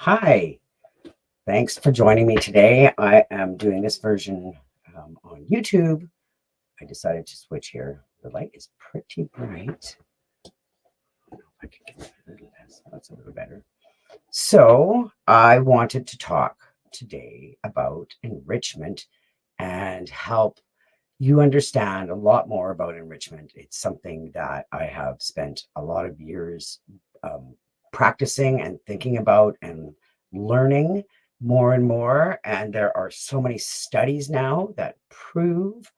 Hi, thanks for joining me today. I am doing this version on YouTube. I decided to switch here. The light is pretty bright. I can get a little less. That's a little better. So I wanted to talk today about enrichment and help you understand a lot more about enrichment. It's something that I have spent a lot of years practicing and thinking about and learning more and more. And there are so many studies now that prove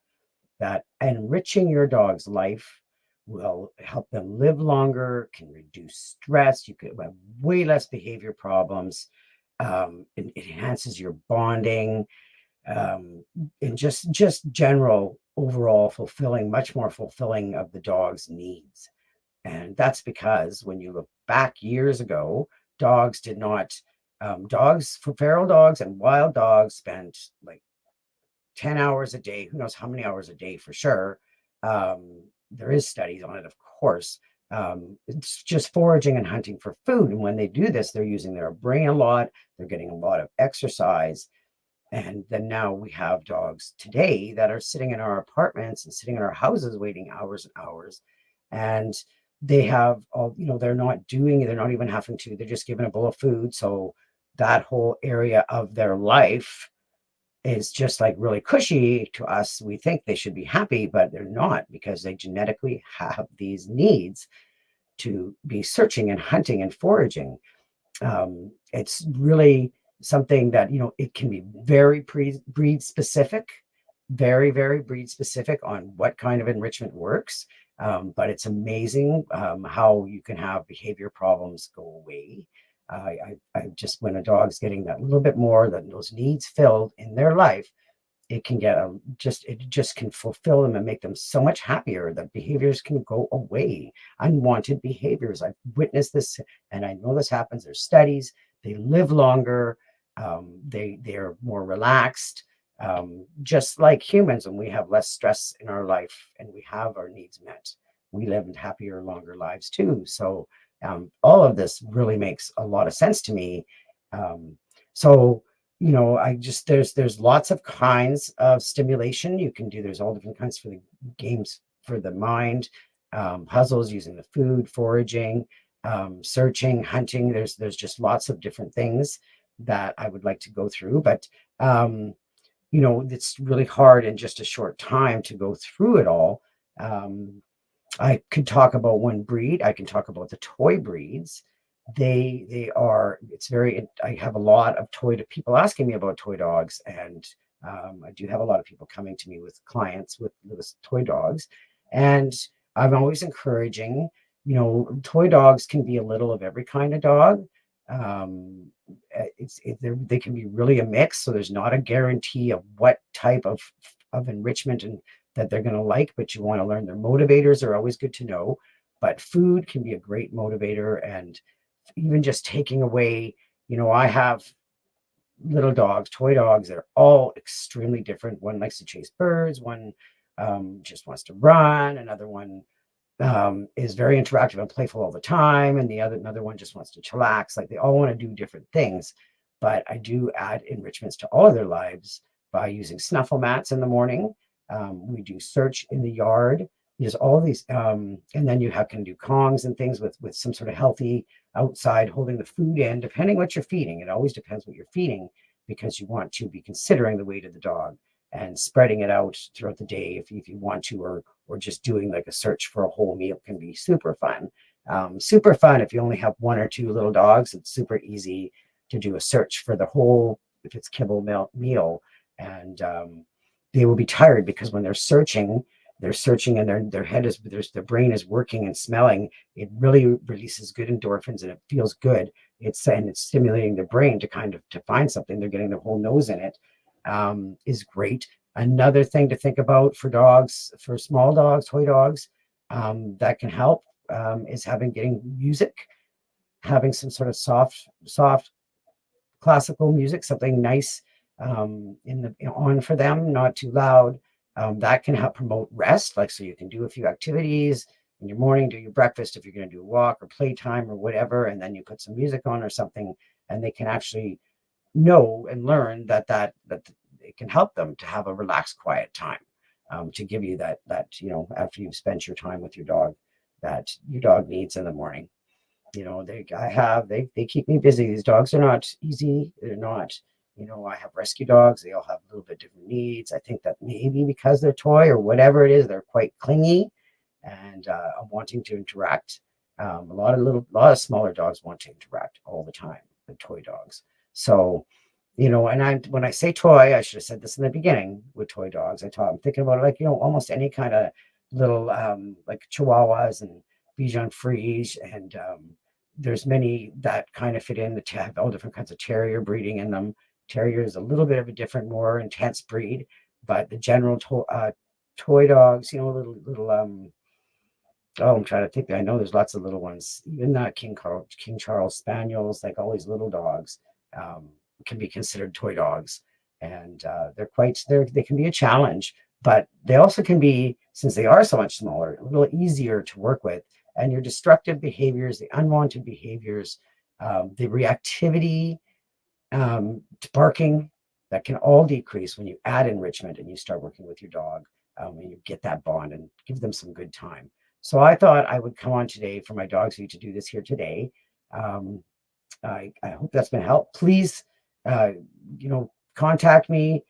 that enriching your dog's life will help them live longer, can reduce stress. You could have way less behavior problems. It enhances your bonding, and just general overall fulfilling, much more fulfilling of the dog's needs. And that's because when you look back years ago, dogs did not, dogs, for feral dogs and wild dogs spent like 10 hours a day, who knows how many hours a day for sure. There is studies on it, of course. It's just foraging and hunting for food. And when they do this, they're using their brain a lot, they're getting a lot of exercise. And then now we have dogs today that are sitting in our apartments and sitting in our houses waiting hours and hours. And they have all, they're not doing, they're not even having to, they're just given a bowl of food. So that whole area of their life is just like really cushy to us. We think they should be happy, but they're not, because they genetically have these needs to be searching and hunting and foraging. It's really something that, it can be very breed specific, very breed specific on what kind of enrichment works. But it's amazing how you can have behavior problems go away. I just, when a dog's getting that little bit more, that those needs filled in their life, it can get it just can fulfill them and make them so much happier that behaviors can go away. Unwanted behaviors. I've witnessed this, and I know this happens. There's studies. They live longer. They're more relaxed. Just like humans, when we have less stress in our life and we have our needs met, we live happier, longer lives too. So all of this really makes a lot of sense to me. So I just, there's lots of kinds of stimulation you can do. There's all different kinds for the games for the mind, puzzles using the food, foraging, searching, hunting. There's just lots of different things that I would like to go through, but it's really hard in just a short time to go through it all. I could talk about one breed. I can talk about the toy breeds. I have a lot of people asking me about toy dogs, and I do have a lot of people coming to me with clients with toy dogs. And I'm always encouraging, toy dogs can be a little of every kind of dog. They can be really a mix, so there's not a guarantee of what type of enrichment and that they're going to like, but you want to learn. Their motivators are always good to know, but food can be a great motivator. And even just taking away, I have little dogs, toy dogs, that are all extremely different. One likes to chase birds, one just wants to run, another one is very interactive and playful all the time, and another one just wants to chillax. Like, they all want to do different things, but I do add enrichments to all of their lives by using snuffle mats in the morning. We do search in the yard. There's all these, and then you can do Kongs and things with some sort of healthy outside holding the food in, depending what you're feeding. It always depends what you're feeding, because you want to be considering the weight of the dog and spreading it out throughout the day if you want to, or just doing like a search for a whole meal can be super fun. Super fun if you only have one or two little dogs. It's super easy to do a search for the whole, if it's kibble meal, and they will be tired, because when they're searching and their brain is working and smelling. It really releases good endorphins, and it feels good. It's stimulating their brain to find something. They're getting their whole nose in it. Is great. Another thing to think about for dogs, for small dogs, toy dogs, that can help, is getting music, having some sort of soft classical music, something nice on for them, not too loud. That can help promote rest. Like, so you can do a few activities in your morning, do your breakfast, if you're going to do a walk or playtime or whatever, and then you put some music on or something and they can actually know and learn that it can help them to have a relaxed, quiet time, to give you that after you've spent your time with your dog, that your dog needs in the morning. They keep me busy. These dogs are not easy. They're not, I have rescue dogs. They all have a little bit different needs. I think that maybe because they're toy or whatever it is, they're quite clingy and wanting to interact. A lot of smaller dogs want to interact all the time with toy dogs. So, and when I say toy, I should have said this in the beginning with toy dogs. I'm thinking about like, almost any kind of little like Chihuahuas and Bichon Frise, and there's many that kind of fit in the have all different kinds of terrier breeding in them. Terrier is a little bit of a different, more intense breed, but the general toy dogs, little oh, I'm trying to think. I know there's lots of little ones. Even King Charles Spaniels, like all these little dogs, can be considered toy dogs, and they can be a challenge, but they also can be, since they are so much smaller, a little easier to work with. And your destructive behaviors, the unwanted behaviors, the reactivity, to barking, that can all decrease when you add enrichment and you start working with your dog, and you get that bond and give them some good time. So I thought I would come on today for my Dogs View to do this here today. I hope that's been help. Please, contact me.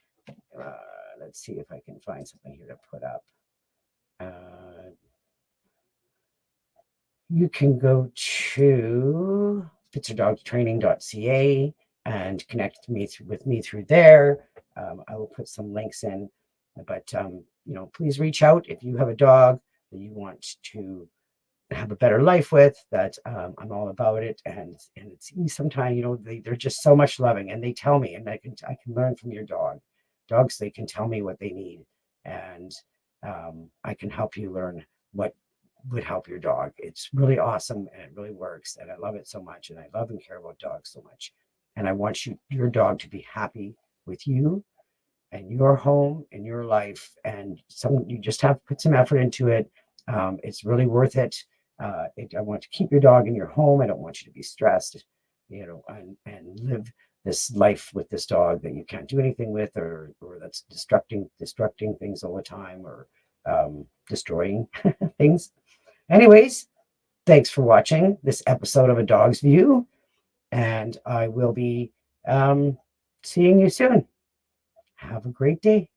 Let's see if I can find something here to put up. You can go to fitzerdogtraining.ca and connect with me through there. I will put some links in, but please reach out if you have a dog that you want to have a better life with. That I'm all about it, and it's sometimes they're just so much loving, and they tell me, and I can learn from your dogs. They can tell me what they need, and I can help you learn what would help your dog. It's really awesome, and it really works, and I love it so much, and I love and care about dogs so much, and I want your dog to be happy with you and your home and your life, and you just have to put some effort into it. It's really worth it. I want to keep your dog in your home. I don't want you to be stressed, and live this life with this dog that you can't do anything with, or that's destructing things all the time, or destroying things. Anyways, thanks for watching this episode of A Dog's View, and I will be seeing you soon. Have a great day.